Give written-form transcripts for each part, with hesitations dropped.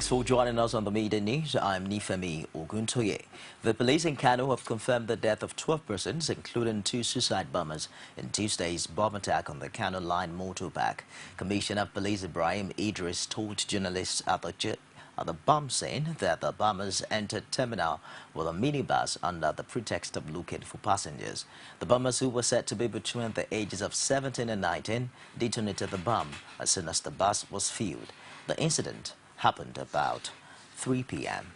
Thanks for joining us on the Media News. I'm Nifemi Oguntoye. The police in Kano have confirmed the death of 12 persons, including 2 suicide bombers, in Tuesday's bomb attack on the Kano Line motor park. Commissioner of Police Ibrahim Idris told journalists at the bomb scene that the bombers entered terminal with a minibus under the pretext of looking for passengers. The bombers, who were said to be between the ages of 17 and 19, detonated the bomb as soon as the bus was filled. The incident happened about 3 p.m.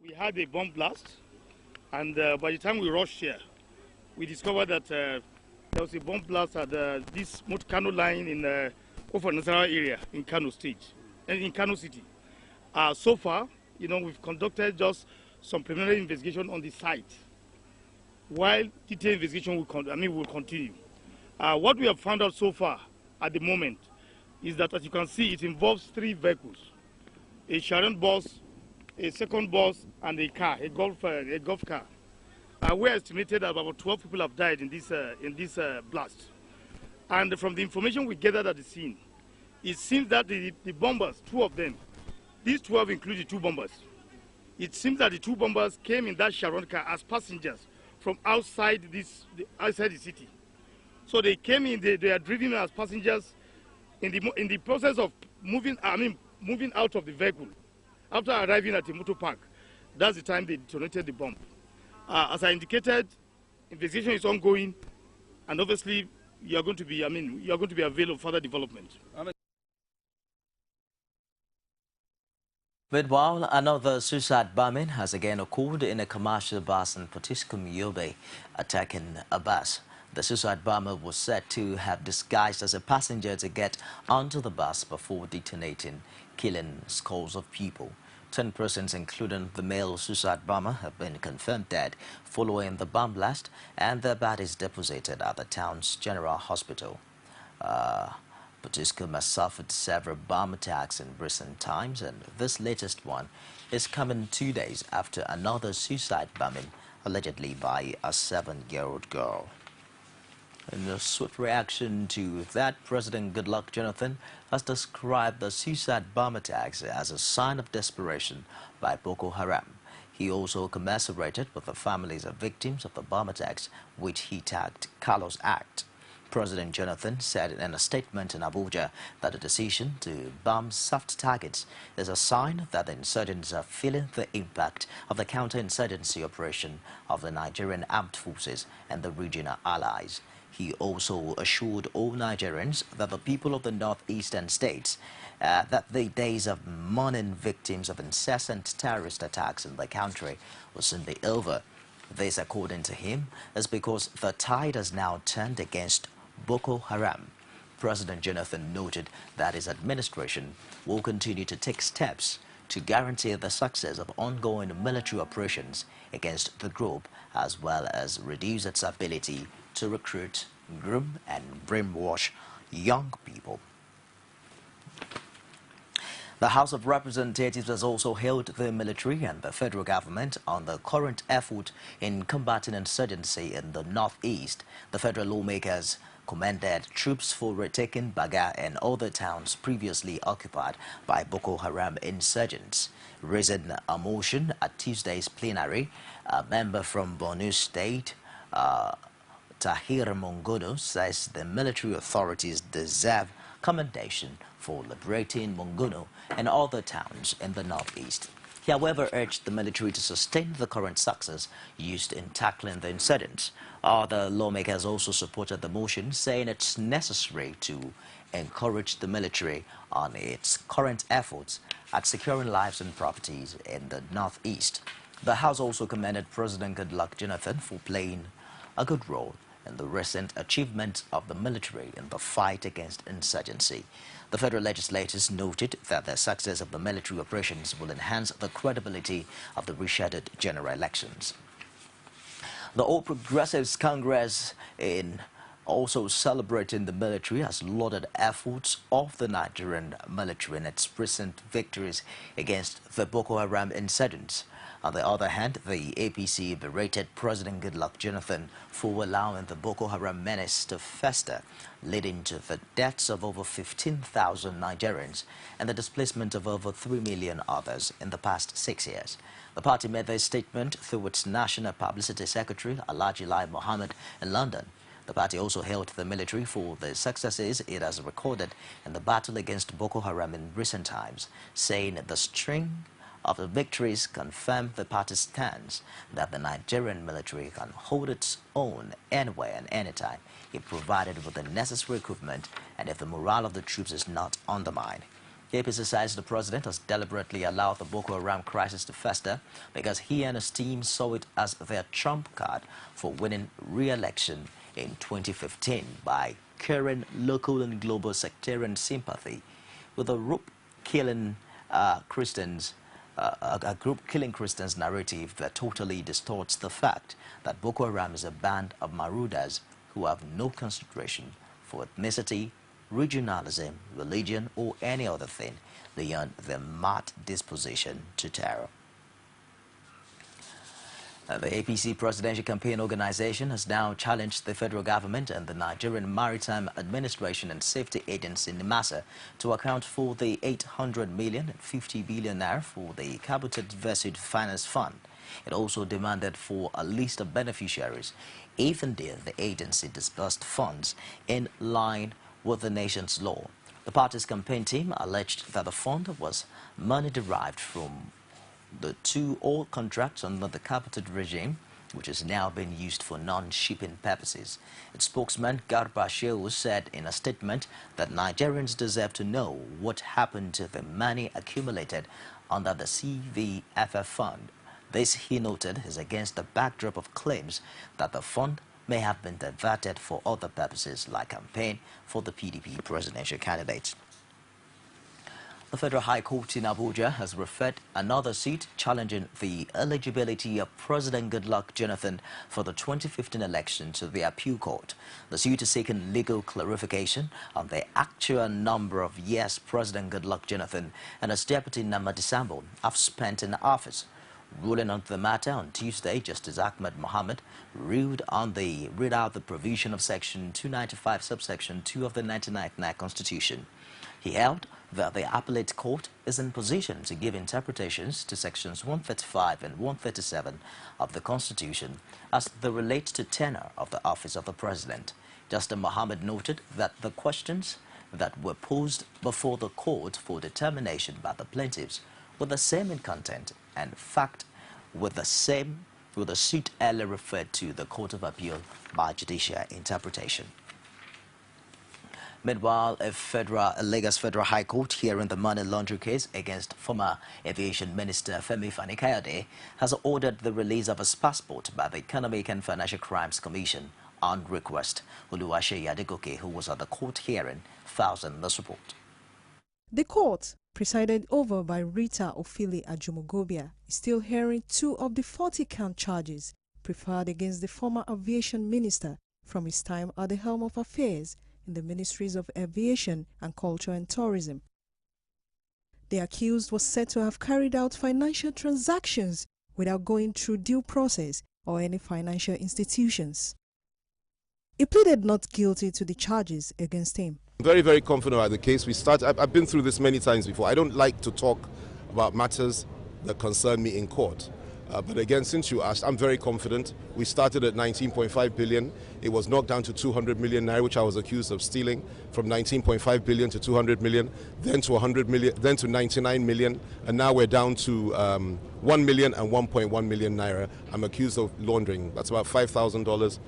We had a bomb blast, and by the time we rushed here, we discovered that there was a bomb blast at this Kano line in Ofa Nasarawa area in Kano State, in Kano City. So far, we've conducted just some preliminary investigation on the site, while detailed investigation will continue. What we have found out so far at the moment is that, as you can see, it involves 3 vehicles: a Sharon bus, a second bus, and a car, a golf car. We estimated that about 12 people have died in this blast. And from the information we gathered at the scene, it seems that the bombers, 2 of them, these 12 included 2 bombers. It seems that the 2 bombers came in that Sharon car as passengers from outside the city. So they came in, they are driven as passengers. In the process of moving out of the vehicle, after arriving at the motor park, that's the time they detonated the bomb. As I indicated, investigation is ongoing, and obviously you are going to be available of further development. Meanwhile, another suicide bombing has again occurred in a commercial bus in Potiskum, Yobe, attacking a bus. The suicide bomber was said to have disguised as a passenger to get onto the bus before detonating, killing scores of people. 10 persons, including the male suicide bomber, have been confirmed dead following the bomb blast, and their bodies deposited at the town's general hospital. Potiskum has suffered several bomb attacks in recent times, and this latest one is coming 2 days after another suicide bombing, allegedly by a 7-year-old girl. In a swift reaction to that, President Goodluck Jonathan has described the suicide bomb attacks as a sign of desperation by Boko Haram. He also commiserated with the families of victims of the bomb attacks, which he tagged callous act. President Jonathan said in a statement in Abuja that the decision to bomb soft targets is a sign that the insurgents are feeling the impact of the counterinsurgency operation of the Nigerian armed forces and the regional allies. He also assured all Nigerians that the people of the northeastern states that the days of mourning victims of incessant terrorist attacks in the country will soon be over. This, according to him, is because the tide has now turned against Boko Haram. President Jonathan noted that his administration will continue to take steps to guarantee the success of ongoing military operations against the group, as well as reduce its ability to recruit, groom, and brainwash young people. The House of Representatives has also hailed the military and the federal government on the current effort in combating insurgency in the northeast. The federal lawmakers commended troops for retaking Baga and other towns previously occupied by Boko Haram insurgents. Raising a motion at Tuesday's plenary, a member from Borno State, Tahir Mongono, says the military authorities deserve commendation for liberating Mongono and other towns in the northeast. He, however, urged the military to sustain the current success used in tackling the insurgents. Other lawmakers also supported the motion, saying it's necessary to encourage the military on its current efforts at securing lives and properties in the northeast. The House also commended President Goodluck Jonathan for playing a good role in the recent achievements of the military in the fight against insurgency. The federal legislators noted that the success of the military operations will enhance the credibility of the rescheduled general elections. The All Progressives Congress, in also celebrating the military, has lauded efforts of the Nigerian military in its recent victories against the Boko Haram insurgents. On the other hand, the APC berated President Goodluck Jonathan for allowing the Boko Haram menace to fester, leading to the deaths of over 15,000 Nigerians and the displacement of over 3 million others in the past 6 years. The party made their statement through its National Publicity Secretary, Alhaji Lai Mohammed, in London. The party also hailed the military for the successes it has recorded in the battle against Boko Haram in recent times, saying the string of the victories confirmed the party's stance that the Nigerian military can hold its own anywhere and anytime if provided with the necessary equipment and if the morale of the troops is not undermined. The APC says the president has deliberately allowed the Boko Haram crisis to fester because he and his team saw it as their trump card for winning re-election in 2015 by carrying local and global sectarian sympathy with a group killing Christians narrative that totally distorts the fact that Boko Haram is a band of marauders who have no consideration for ethnicity, regionalism, religion, or any other thing beyond their mad disposition to terror. The APC Presidential Campaign Organization has now challenged the federal government and the Nigerian Maritime Administration and Safety Agency (NIMASA) to account for the 800 million and 50 billion naira for the Cabotage Vessel Finance Fund. It also demanded for a list of beneficiaries, even though the agency disbursed funds in line with the nation's law. The party's campaign team alleged that the fund was money derived from the 2 oil contracts under the cabotage regime, which is now being used for non-shipping purposes. Its spokesman, Garba Shehu, said in a statement that Nigerians deserve to know what happened to the money accumulated under the CVFF fund. This, he noted, is against the backdrop of claims that the fund may have been diverted for other purposes like campaign for the PDP presidential candidate. The Federal High Court in Abuja has referred another suit challenging the eligibility of President Goodluck Jonathan for the 2015 election to the appeal court. The suit is seeking legal clarification on the actual number of years President Goodluck Jonathan and his deputy Namadi Sambo have spent in office. Ruling on the matter on Tuesday, Justice Ahmed Mohammed read out the provision of Section 295, subsection 2 of the 1999 Constitution. He held that the appellate court is in position to give interpretations to sections 135 and 137 of the Constitution as they relate to tenure of the office of the president. Justice Mohammed noted that the questions that were posed before the court for determination by the plaintiffs were the same in content and fact with the suit earlier referred to the Court of Appeal by judicial interpretation. Meanwhile, a Lagos Federal High Court hearing the money laundering case against former Aviation Minister Femi Fani-Kayode has ordered the release of his passport by the Economic and Financial Crimes Commission on request. Oluwaseyi Adegoke, who was at the court hearing, files in this report. The court, presided over by Rita Ofili Ajumogobia, is still hearing 2 of the 40-count charges preferred against the former aviation minister from his time at the helm of affairs in the Ministries of Aviation and Culture and Tourism. The accused was said to have carried out financial transactions without going through due process or any financial institutions. He pleaded not guilty to the charges against him. I'm very, very confident about the case. I've been through this many times before. I don't like to talk about matters that concern me in court. But again, since you asked, I'm very confident. We started at 19.5 billion. It was knocked down to 200 million naira, which I was accused of stealing, from 19.5 billion to 200 million, then to 100 million, then to 99 million, and now we're down to 1 million and 1.1 million naira. I'm accused of laundering. That's about $5,000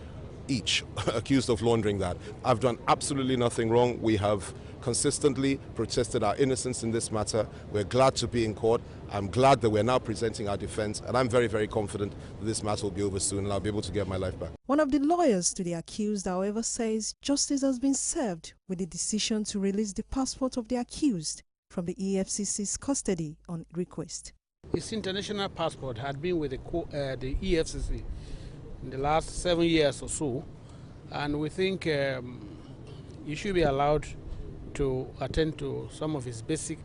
each, accused of laundering that. I've done absolutely nothing wrong. We have consistently protested our innocence in this matter. We're glad to be in court. I'm glad that we're now presenting our defense, and I'm very, very confident that this matter will be over soon and I'll be able to get my life back. One of the lawyers to the accused, however, says justice has been served with the decision to release the passport of the accused from the EFCC's custody on request. His international passport had been with the EFCC in the last 7 years or so, and we think he should be allowed to attend to some of his basic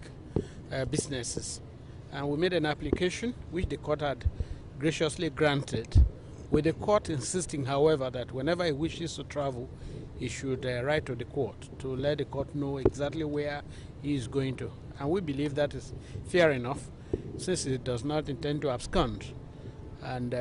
businesses And we made an application which the court had graciously granted, with the court insisting, however, that whenever he wishes to travel, he should write to the court to let the court know exactly where he is going to. And we believe that is fair enough, since he does not intend to abscond. And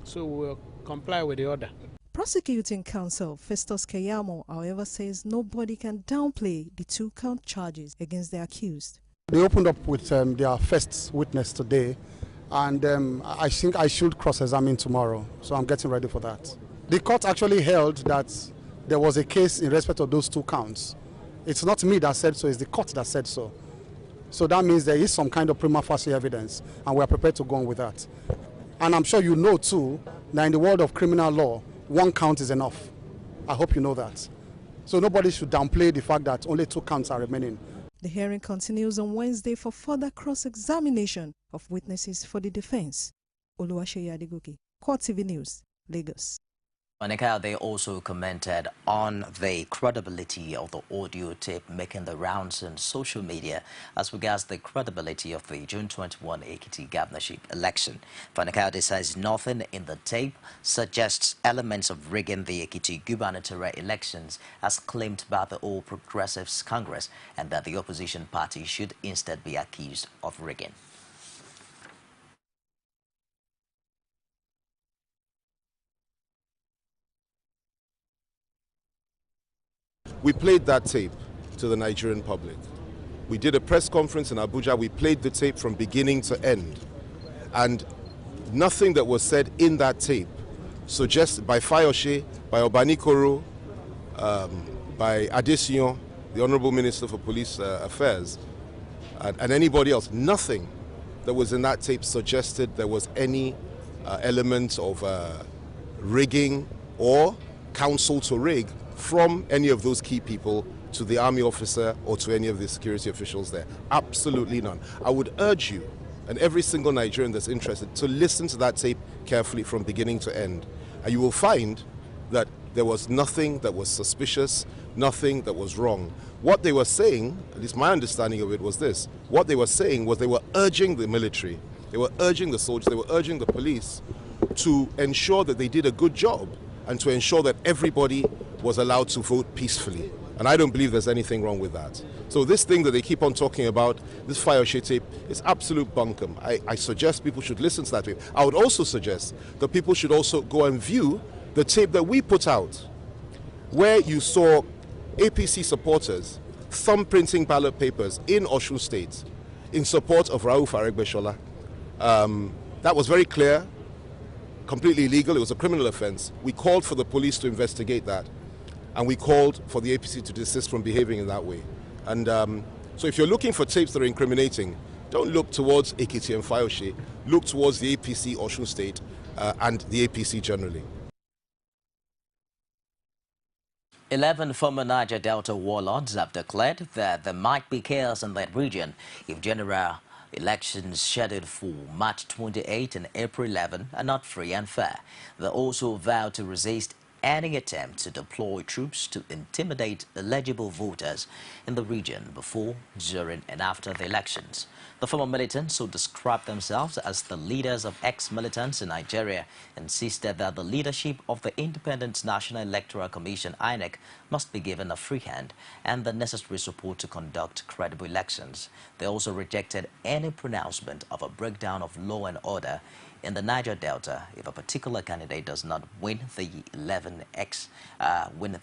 so we'll comply with the order. Prosecuting counsel Festus Keyamo, however, says nobody can downplay the 2-count charges against the accused. They opened up with their first witness today, and I think I should cross-examine tomorrow, so I'm getting ready for that. The court actually held that there was a case in respect of those 2 counts. It's not me that said so, it's the court that said so. So that means there is some kind of prima facie evidence, and we are prepared to go on with that. And I'm sure you know too, that in the world of criminal law, 1 count is enough. I hope you know that. So nobody should downplay the fact that only 2 counts are remaining. The hearing continues on Wednesday for further cross-examination of witnesses for the defense. Oluwaseyi Adegoke, CoreTV News, Lagos. They also commented on the credibility of the audio tape making the rounds on social media as regards the credibility of the June 21 Ekiti governorship election. Fanikaude says nothing in the tape suggests elements of rigging the Ekiti gubernatorial elections as claimed by the All Progressives Congress, and that the opposition party should instead be accused of rigging. We played that tape to the Nigerian public. We did a press conference in Abuja. We played the tape from beginning to end. And nothing that was said in that tape suggested by Fayose, by Obanikoro, by Adesion, the Honorable Minister for Police Affairs, and anybody else, nothing that was in that tape suggested there was any element of rigging or counsel to rig from any of those key people to the army officer or to any of the security officials there. Absolutely none. I would urge you and every single Nigerian that's interested to listen to that tape carefully from beginning to end. And you will find that there was nothing that was suspicious, nothing that was wrong. What they were saying, at least my understanding of it was this, what they were saying was they were urging the military, they were urging the soldiers, they were urging the police to ensure that they did a good job and to ensure that everybody was allowed to vote peacefully. And I don't believe there's anything wrong with that. So this thing that they keep on talking about, this Fayose tape, is absolute bunkum. I suggest people should listen to that tape. I would also suggest that people should also go and view the tape that we put out, where you saw APC supporters thumbprinting ballot papers in Osun State in support of Rauf Aregbesola. That was very clear, completely illegal. It was a criminal offense. We called for the police to investigate that, and we called for the APC to desist from behaving in that way. And so if you're looking for tapes that are incriminating, don't look towards Ekiti and Fayose, look towards the APC Osun State and the APC generally. 11 former Niger Delta warlords have declared that there might be chaos in that region if general elections scheduled for March 28 and April 11 are not free and fair. They also vowed to resist any attempt to deploy troops to intimidate eligible voters in the region before, during and after the elections. The former militants, who described themselves as the leaders of ex-militants in Nigeria, insisted that the leadership of the Independent National Electoral Commission, INEC, must be given a free hand and the necessary support to conduct credible elections. They also rejected any pronouncement of a breakdown of law and order in the Niger Delta if a particular candidate does not win the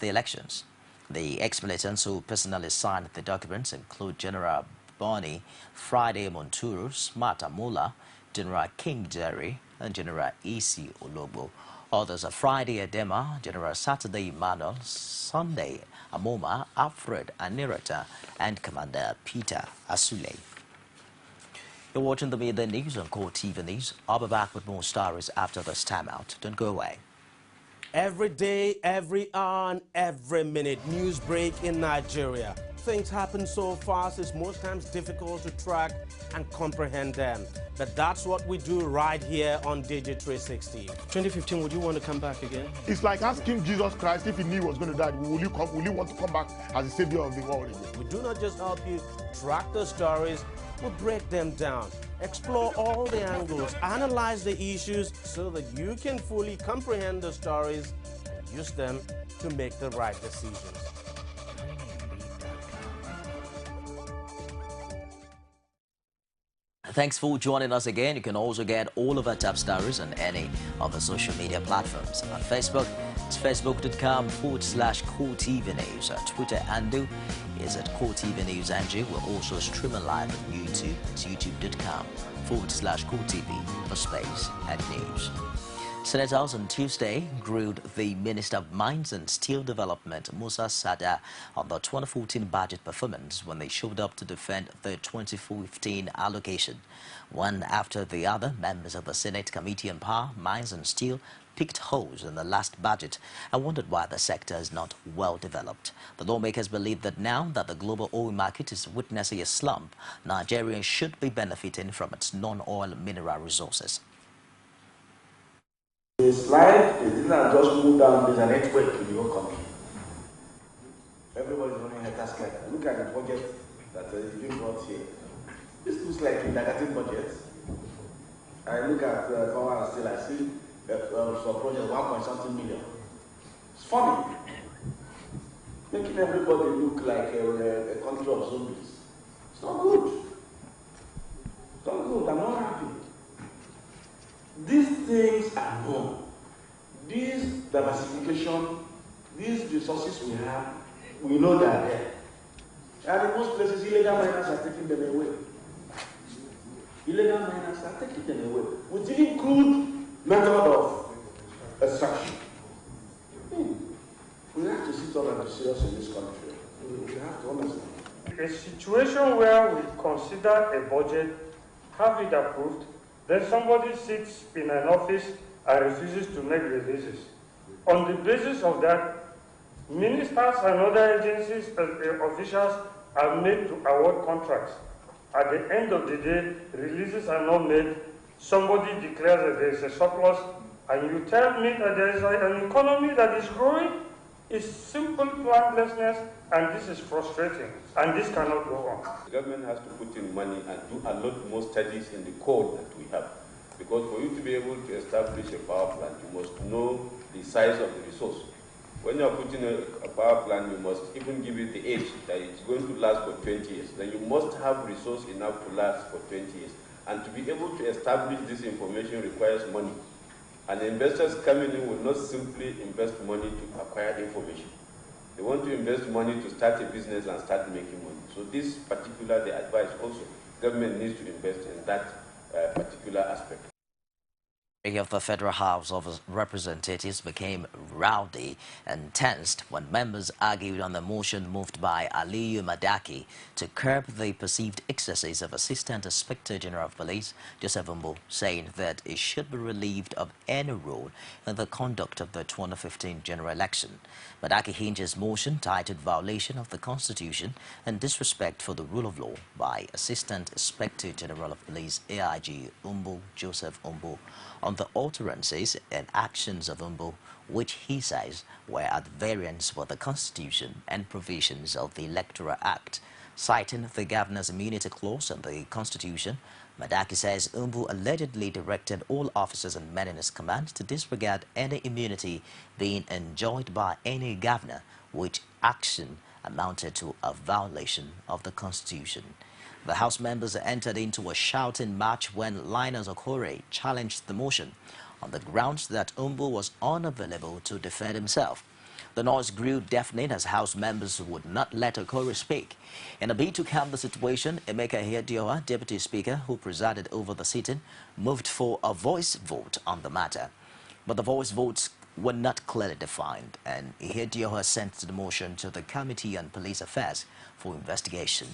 elections. The ex-militants who personally signed the documents include General Boni Friday Monturu, Smart Amula, General King Jerry, and General Isi Ologbo. Others are Friday Adema, General Saturday Emmanuel, Sunday Amoma, Alfred Anirata, and Commander Peter Asule. You're watching the Midday News on CoreTV News. I'll be back with more stories after this timeout. Don't go away. Every day, every hour, and every minute, news break in Nigeria. Things happen so fast, it's most times difficult to track and comprehend them. But that's what we do right here on Digit 360. 2015, would you want to come back again? It's like asking Jesus Christ if he knew he was going to die, will you want to come back as the savior of the world again? We do not just help you track the stories, We'll break them down, explore all the angles, analyze the issues so that you can fully comprehend the stories and use them to make the right decisions. Thanks for joining us again. You can also get all of our top stories on any of the social media platforms. On Facebook, it's facebook.com/CoreTV News. Our Twitter handle is at CoreTV News NG. We're also streaming live on YouTube. It's youtube.com/CoreTV for space and news. Senators on Tuesday grilled the Minister of Mines and Steel Development, Musa Sada, on the 2014 budget performance when they showed up to defend the 2015 allocation. One after the other, members of the Senate Committee on Power, Mines and Steel picked holes in the last budget and wondered why the sector is not well developed. The lawmakers believe that now that the global oil market is witnessing a slump, Nigeria should be benefiting from its non-oil mineral resources. The slide, it did not just move down, there's an earthquake in the whole country. Everybody's running a task like that. Look at the budget that is being brought here. This looks like a negative budget. I look at Power and Steel, I see some project 1.something million. It's funny. Making everybody look like a country of zombies. It's not good. It's not good. I'm not happy. These things are known. This diversification, these resources we have, we know they are there. And in most places, illegal miners are taking them away. Illegal miners are taking them away with even crude method of extraction. We have to sit on and be serious in this country. We have to understand. A situation where we consider a budget, have it approved, then somebody sits in an office and refuses to make releases. On the basis of that, ministers and other agencies officials are made to award contracts. At the end of the day, releases are not made. Somebody declares that there is a surplus, and you tell me that there is an economy that is growing. It's simple planlessness, and this is frustrating, and this cannot go on. The government has to put in money and do a lot more studies in the code that we have. Because for you to be able to establish a power plant, you must know the size of the resource. When you are putting a power plant, you must even give it the age that it's going to last for 20 years. Then you must have resource enough to last for 20 years. And to be able to establish this information requires money. And investors coming in will not simply invest money to acquire information. They want to invest money to start a business and start making money. So this particular, the advice also, government needs to invest in that particular aspect. Of the Federal House of Representatives became rowdy and tensed when members argued on the motion moved by Aliyu Madaki to curb the perceived excesses of Assistant Inspector General of Police Joseph Umbo, saying that he should be relieved of any role in the conduct of the 2015 general election. Madaki hinged his motion titled Violation of the Constitution and Disrespect for the Rule of Law by Assistant Inspector General of Police AIG Umbo Joseph Umbo on the utterances and actions of Umbo, which he says were at variance with the Constitution and provisions of the Electoral Act. Citing the Governor's Immunity Clause in the Constitution, Madaki says Umbo allegedly directed all officers and men in his command to disregard any immunity being enjoyed by any governor, which action amounted to a violation of the Constitution. The House members entered into a shouting match when Linus Okore challenged the motion on the grounds that Umbo was unavailable to defend himself. The noise grew deafening as House members would not let Okore speak. In a bid to calm the situation, Emeka Ihedioha, Deputy Speaker who presided over the sitting, moved for a voice vote on the matter. But the voice votes were not clearly defined, and Ihedioha sent the motion to the Committee on Police Affairs for investigation.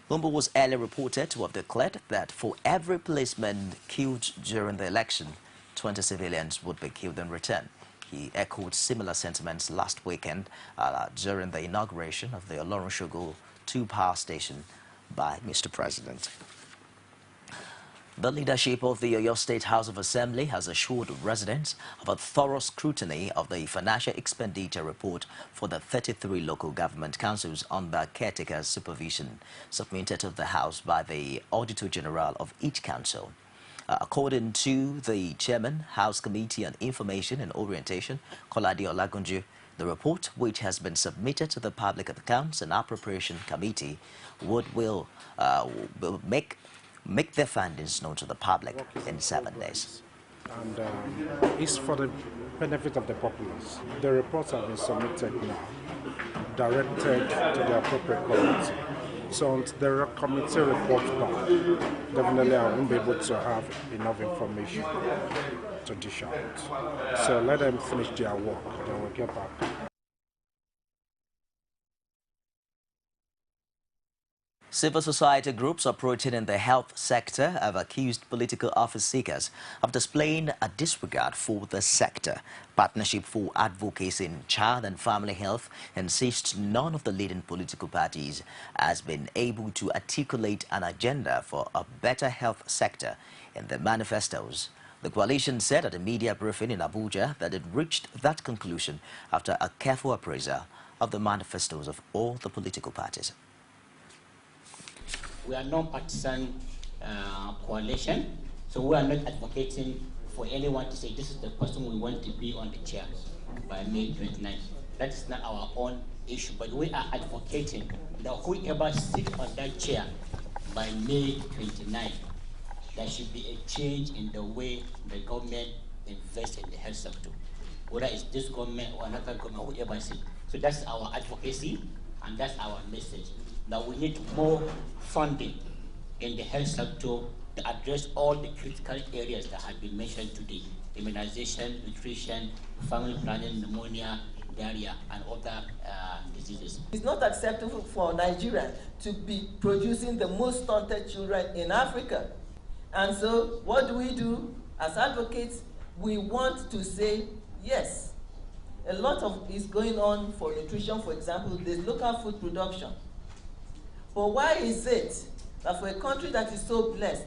Umbo was earlier reported to have declared that for every policeman killed during the election, 20 civilians would be killed in return. He echoed similar sentiments last weekend during the inauguration of the Olorun-Shogo 2 power station by Mr. President. The leadership of the Oyo State House of Assembly has assured residents of a thorough scrutiny of the financial expenditure report for the 33 local government councils under caretaker supervision submitted to the House by the Auditor General of each council. According to the Chairman, House Committee on Information and Orientation, Kolade Olagunju, the report, which has been submitted to the Public Accounts and Appropriation Committee, will make their findings known to the public in 7 days. And it's for the benefit of the populace. The reports have been submitted now, directed to the appropriate committee. So until the committee reports back, definitely I won't be able to have enough information to dish out. So let them finish their work, then we'll get back. Civil society groups operating in the health sector have accused political office seekers of displaying a disregard for the sector. Partnership for Advocacy in Child and Family Health insists none of the leading political parties has been able to articulate an agenda for a better health sector in their manifestos. The coalition said at a media briefing in Abuja that it reached that conclusion after a careful appraisal of the manifestos of all the political parties. We are non-partisan coalition, so we are not advocating for anyone to say this is the person we want to be on the chair by May 29th. That is not our own issue, but we are advocating that whoever sits on that chair by May 29th, there should be a change in the way the government invests in the health sector, whether it's this government or another government, whoever sits. So that's our advocacy, and that's our message, that we need more funding in the health sector to address all the critical areas that have been mentioned today: immunization, nutrition, family planning, pneumonia, diarrhea, and other diseases. It's not acceptable for Nigeria to be producing the most stunted children in Africa. And so what do? As advocates, we want to say yes. A lot of is going on for nutrition, for example, there's local food production. But why is it that for a country that is so blessed,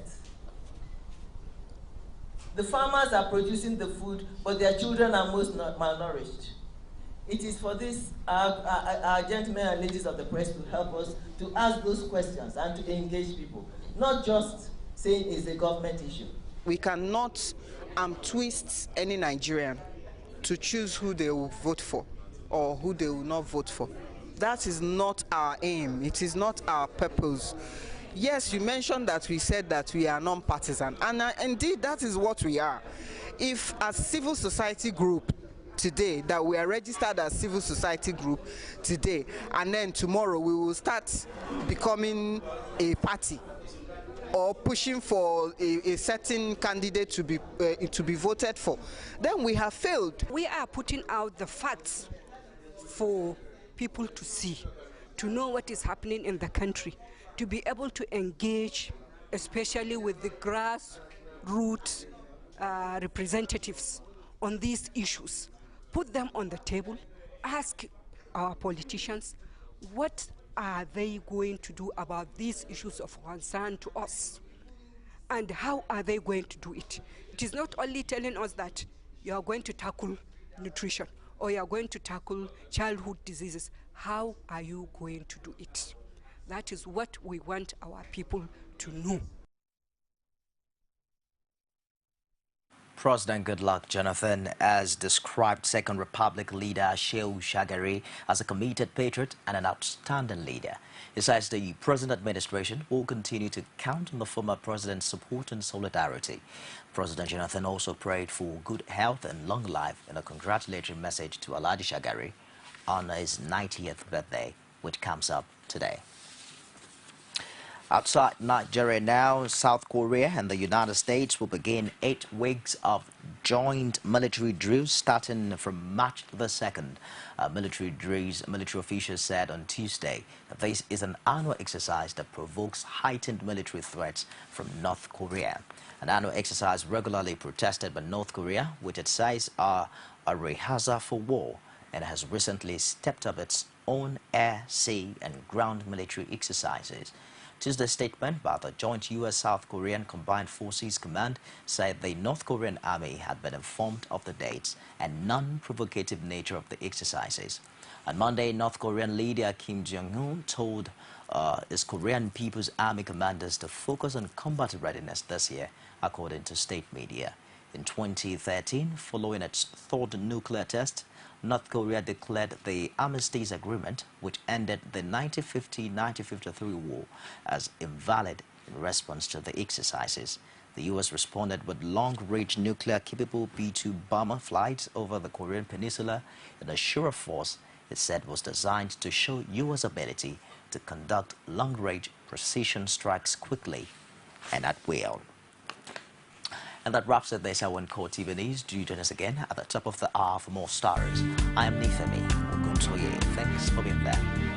the farmers are producing the food, but their children are most malnourished? It is for this, our gentlemen and ladies of the press to help us to ask those questions and to engage people, not just saying it's a government issue. We cannot twist any Nigerian to choose who they will vote for or who they will not vote for. That is not our aim. It is not our purpose. Yes, you mentioned that we said that we are non-partisan, and indeed that is what we are. If a civil society group today, that we are registered as civil society group today, and then tomorrow we will start becoming a party or pushing for a certain candidate to be voted for, then we have failed. We are putting out the facts for people to see, to know what is happening in the country, to be able to engage, especially with the grassroots representatives on these issues. Put them on the table, ask our politicians what are they going to do about these issues of concern to us, and how are they going to do it. It is not only telling us that you are going to tackle nutrition or you are going to tackle childhood diseases. How are you going to do it? That is what we want our people to know. President Goodluck Jonathan has described Second Republic leader Shehu Shagari as a committed patriot and an outstanding leader. He says the present administration will continue to count on the former president's support and solidarity. President Jonathan also prayed for good health and long life in a congratulatory message to Alhaji Shagari on his 90th birthday, which comes up today. Outside Nigeria now, South Korea and the United States will begin 8 weeks of joint military drills starting from March the 2nd. Military officials said on Tuesday that this is an annual exercise that provokes heightened military threats from North Korea. An annual exercise regularly protested by North Korea, which it says are a rehearsal for war, and has recently stepped up its own air, sea, and ground military exercises. Tuesday's statement by the joint U.S.-South Korean Combined Forces Command said the North Korean army had been informed of the dates and non-provocative nature of the exercises. On Monday, North Korean leader Kim Jong-un told his Korean People's Army commanders to focus on combat readiness this year, according to state media. In 2013, following its third nuclear test, North Korea declared the Armistice Agreement, which ended the 1950-1953 war, as invalid in response to the exercises. The U.S. responded with long-range nuclear-capable B-2 bomber flights over the Korean peninsula in a show of force it said was designed to show U.S. ability to conduct long-range precision strikes quickly and at will. And that wraps up this hour on CoreTV News. Do join us again at the top of the hour for more stories. I am Nifemi Oguntoye. Thanks for being there.